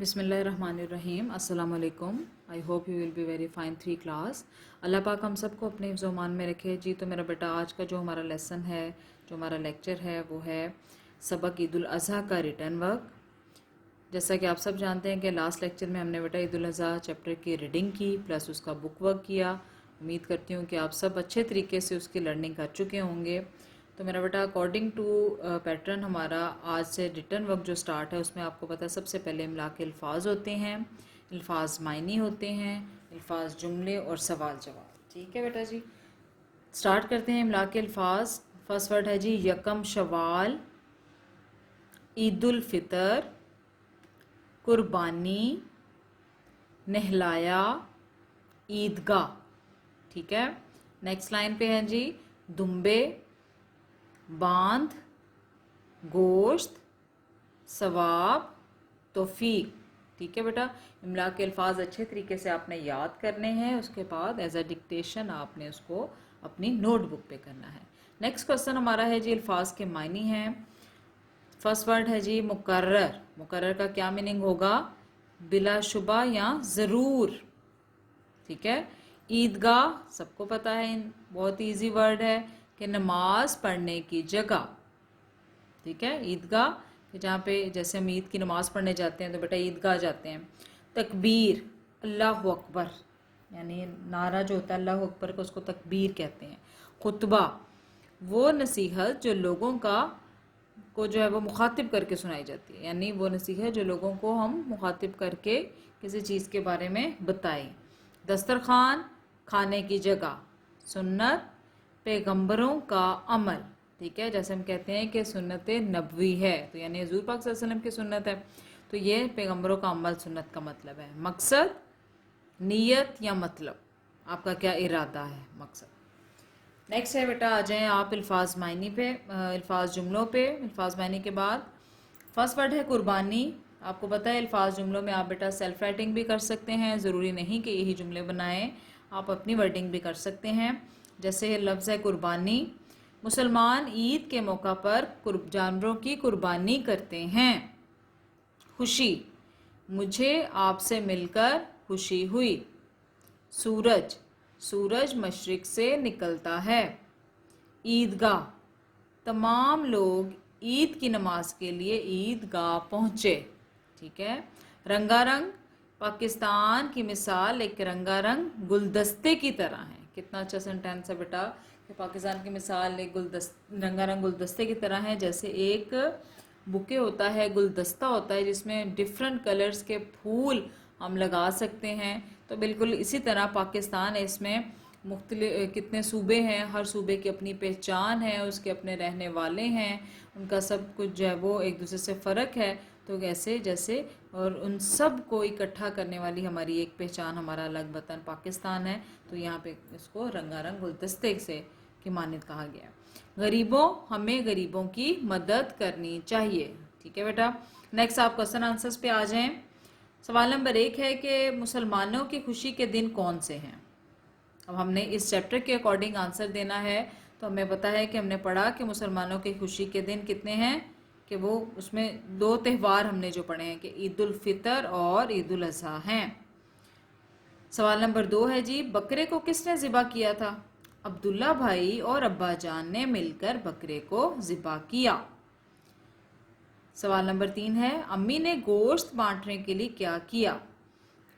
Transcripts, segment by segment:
बिस्मिल्लाहिर्रहमानिर्रहीम। अस्सलाम वालेकुम। I hope you will be very fine 3 class. Allah पाक हम सबको अपने हिफ्ज़-ओ-मान में रखे। जी तो मेरा बेटा आज का जो हमारा लेसन है, जो हमारा लेक्चर है, वो है सबक ईद उल अज़हा का रिटर्न वर्क। जैसा कि आप सब जानते हैं कि लास्ट लेक्चर में हमने बेटा ईद उल अज़हा चैप्टर की रीडिंग की प्लस उसका बुक वर्क किया। उम्मीद करती हूँ कि आप सब अच्छे तरीके से उसकी लर्निंग कर चुके होंगे। तो मेरा बेटा अकॉर्डिंग टू पैटर्न हमारा आज से रिटर्न वर्क जो स्टार्ट है उसमें आपको पता है सबसे पहले इमला के अल्फाज होते हैं, अल्फाज मायनी होते हैं, अल्फाज जुमले और सवाल जवाब। ठीक है बेटा जी, स्टार्ट करते हैं इमला के अल्फाज। फर्स्ट वर्ड है जी यकम शवाल, ईद उल फितर, कुर्बानी, नहलाया, ईदगाह। ठीक है, नेक्स्ट लाइन पे है जी दुम्बे, बांध, गोश्त, सवाब, तौफीक। ठीक है बेटा, इमला के अल्फाज अच्छे तरीके से आपने याद करने हैं, उसके बाद एज अ डिक्टेशन आपने उसको अपनी नोटबुक पे करना है। नेक्स्ट क्वेश्चन हमारा है जी अल्फाज के मायनी हैं। फर्स्ट वर्ड है जी मुकर्रर। मुकर्रर का क्या मीनिंग होगा? बिलाशुबा या ज़रूर। ठीक है, ईदगाह सबको पता है, बहुत इजी वर्ड है कि नमाज पढ़ने की जगह। ठीक है, ईदगाह कि जहाँ पे जैसे हम ईद की नमाज पढ़ने जाते हैं तो बेटा ईदगाह जाते हैं। तकबीर, अल्लाह अकबर, यानी नारा जो होता है अल्लाह अकबर को उसको तकबीर कहते हैं। खुतबा, वो नसीहत जो लोगों को जो है वो मुखातिब करके सुनाई जाती है, यानी वो नसीहत जो लोगों को हम मुखातिब करके किसी चीज़ के बारे में बताएं। दस्तरखान, खाने की जगह। सुन्नत, पैगंबरों का अमल। ठीक है, जैसे हम कहते हैं कि सुन्नत नबवी है तो यानी हज़ूर पाक सल्लल्लाहु अलैहि वसल्लम की सुन्नत है, तो ये पैगंबरों का अमल सुन्नत का मतलब है। मकसद, नीयत या मतलब, आपका क्या इरादा है, मकसद। नेक्स्ट है बेटा, आ जाएं आप अल्फाज मायनी पे, अल्फाज जुमलों पे। अल्फाज मायनी के बाद फर्स्ट वर्ड है कुर्बानी। आपको पता है अल्फाज जुमलों में आप बेटा सेल्फ राइटिंग भी कर सकते हैं, ज़रूरी नहीं कि यही जुमले बनाएं, आप अपनी वर्डिंग भी कर सकते हैं। जैसे लफ्ज़ है कुर्बानी, मुसलमान ईद के मौका पर जानवरों की कुर्बानी करते हैं। खुशी, मुझे आपसे मिलकर खुशी हुई। सूरज, सूरज मशरिक से निकलता है। ईदगाह, तमाम लोग ईद की नमाज के लिए ईदगाह पहुँचे। ठीक है, रंगारंग, पाकिस्तान की मिसाल एक रंगारंग गुलदस्ते की तरह है। कितना अच्छा सेंटेंस है बेटा कि पाकिस्तान की मिसाल एक रंगारंग गुलदस्ते की तरह है। जैसे एक बुके होता है, गुलदस्ता होता है जिसमें डिफरेंट कलर्स के फूल हम लगा सकते हैं, तो बिल्कुल इसी तरह पाकिस्तान है, इसमें मुख्तलिफ कितने सूबे हैं, हर सूबे की अपनी पहचान है, उसके अपने रहने वाले हैं, उनका सब कुछ जो है वो एक दूसरे से फ़र्क है। तो ऐसे जैसे और उन सब को इकट्ठा करने वाली हमारी एक पहचान, हमारा अलग वतन पाकिस्तान है, तो यहाँ पे इसको रंगारंग गुलदस्ते से की मानित कहा गया। गरीबों, हमें गरीबों की मदद करनी चाहिए। ठीक है बेटा, नेक्स्ट आप क्वेश्चन आंसर्स पे आ जाएं। सवाल नंबर 1 है कि मुसलमानों की खुशी के दिन कौन से हैं। अब हमने इस चैप्टर के अकॉर्डिंग आंसर देना है, तो हमें पता है कि हमने पढ़ा कि मुसलमानों की खुशी के दिन कितने हैं, कि वो उसमें 2 त्यौहार हमने जो पढ़े हैं कि ईद उल फितर और ईद उल अज़हा हैं। सवाल नंबर 2 है जी बकरे को किसने ज़िबा किया था। अब्दुल्ला भाई और अब्बा जान ने मिलकर बकरे को ज़िबा किया। सवाल नंबर 3 है अम्मी ने गोश्त बांटने के लिए क्या किया।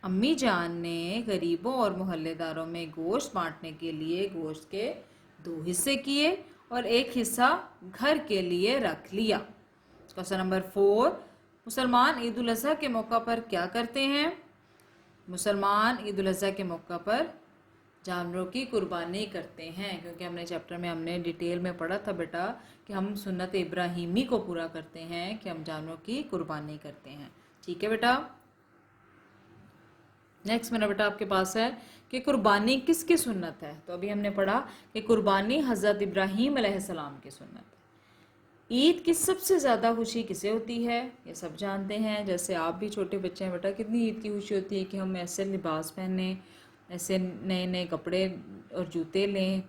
अम्मी जान ने गरीबों और मोहल्लेदारों में गोश्त बांटने के लिए गोश्त के 2 हिस्से किए और एक हिस्सा घर के लिए रख लिया। क्वेश्चन नंबर 4, मुसलमान ईद उल अज़हा के मौका पर क्या करते हैं। मुसलमान ईद उल अज़हा के मौका पर जानवरों की कुर्बानी करते हैं, क्योंकि हमने चैप्टर में हमने डिटेल में पढ़ा था बेटा कि हम सुन्नत इब्राहीमी को पूरा करते हैं कि हम जानवरों की कुर्बानी करते हैं। ठीक है बेटा, नेक्स्ट मेरा बेटा आपके पास है कि कुर्बानी किसकी सुन्नत है। तो अभी हमने पढ़ा कि कुर्बानी हज़रत इब्राहीम अलैहिस्सलाम की सुन्नत है। ईद की सबसे ज़्यादा खुशी किसे होती है, ये सब जानते हैं। जैसे आप भी छोटे बच्चे हैं बेटा, कितनी ईद की खुशी होती है कि हम ऐसे लिबास पहने, ऐसे नए नए कपड़े और जूते लें,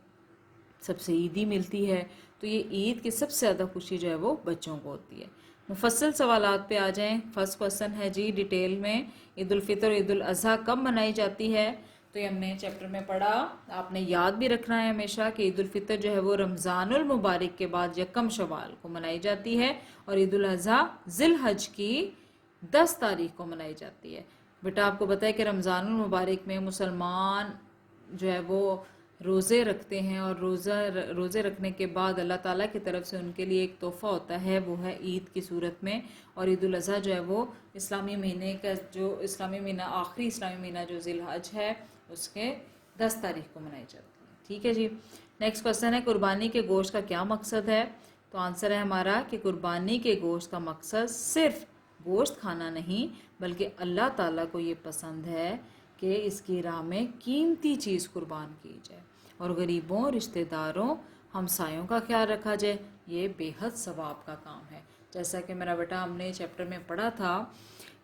सबसे ईदी मिलती है। तो ये ईद की सबसे ज़्यादा खुशी जो है वो बच्चों को होती है। मुफस्सल सवालात पे आ जाएं। फर्स्ट क्वेश्चन है जी डिटेल में, ईद उल फितर और ईद उल अज़हा कब मनाई जाती है? तो ये हमने चैप्टर में पढ़ा, आपने याद भी रखना है हमेशा कि ईद उल फितर जो है वो रमज़ानुल मुबारक के बाद यकम शवाल को मनाई जाती है और ईद उल अज़हा ज़िल हज की 10 तारीख को मनाई जाती है। बेटा आपको पता है कि रमज़ानुल मुबारक में मुसलमान जो है वो रोज़े रखते हैं और रोज़े रखने के बाद अल्लाह ताला की तरफ से उनके लिए एक तोहफ़ा होता है, वो है ईद की सूरत में। और ईद उल अज़हा जो है वो इस्लामी महीने का जो इस्लामी महीना आखिरी इस्लामी महीना जो ज़िल हज है उसके 10 तारीख को मनाई जाती है। ठीक है जी। नेक्स्ट क्वेश्चन है कुर्बानी के गोश्त का क्या मकसद है? तो आंसर है हमारा कि कुर्बानी के गोश्त का मकसद सिर्फ गोश्त खाना नहीं बल्कि अल्लाह ताला को ये पसंद है कि इसकी राह में कीमती चीज़ कुर्बान की जाए और गरीबों, रिश्तेदारों, हमसायों का ख्याल रखा जाए। ये बेहद सवाब का काम है। जैसा कि मेरा बेटा हमने चैप्टर में पढ़ा था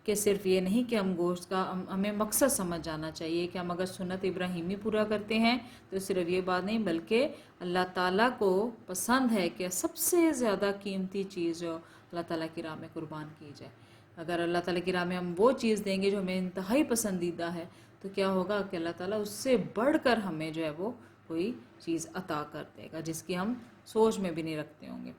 कि सिर्फ ये नहीं कि हम गोश्त का हमें मकसद समझ जाना चाहिए कि हम अगर सुन्नत इब्राहिमी पूरा करते हैं तो सिर्फ ये बात नहीं बल्कि अल्लाह ताला को पसंद है कि सबसे ज़्यादा कीमती चीज़ जो अल्लाह ताला की राह में कुर्बान की जाए। अगर अल्लाह ताला की राह में हम वो चीज़ देंगे जो हमें इंतहाई पसंदीदा है तो क्या होगा कि अल्लाह ताला उससे बढ़कर हमें जो है वो कोई चीज़ अता कर देगा जिसकी हम सोच में भी नहीं रखते होंगे।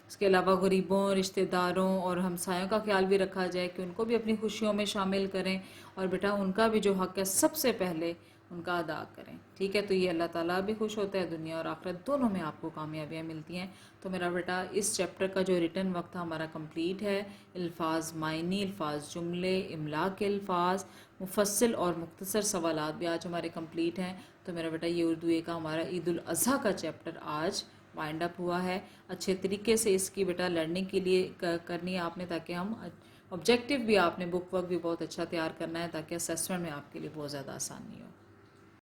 इसके अलावा गरीबों, रिश्तेदारों और हमसायों का ख्याल भी रखा जाए कि उनको भी अपनी खुशियों में शामिल करें और बेटा उनका भी जो हक़ है सबसे पहले उनका अदा करें। ठीक है, तो ये अल्लाह ताला भी खुश होता है, दुनिया और आखिरत दोनों में आपको कामयाबियाँ मिलती हैं। तो मेरा बेटा इस चैप्टर का जो रिटन वक्त हमारा कंप्लीट है। अल्फाज मायनी, अल्फाज जुमले, इमला के अल्फाज, मुफस्सिल और मुख्तसर सवालात भी आज हमारे कंप्लीट हैं। तो मेरा बेटा ये उर्दू ए का हमारा ईद उल अज़हा का चैप्टर आज वाइंड अप हुआ है। अच्छे तरीके से इसकी बेटा लर्निंग के लिए करनी है आपने, ताकि हम ऑब्जेक्टिव भी आपने बुक वर्क भी बहुत अच्छा तैयार करना है ताकि असेसमेंट में आपके लिए बहुत ज़्यादा आसानी हो।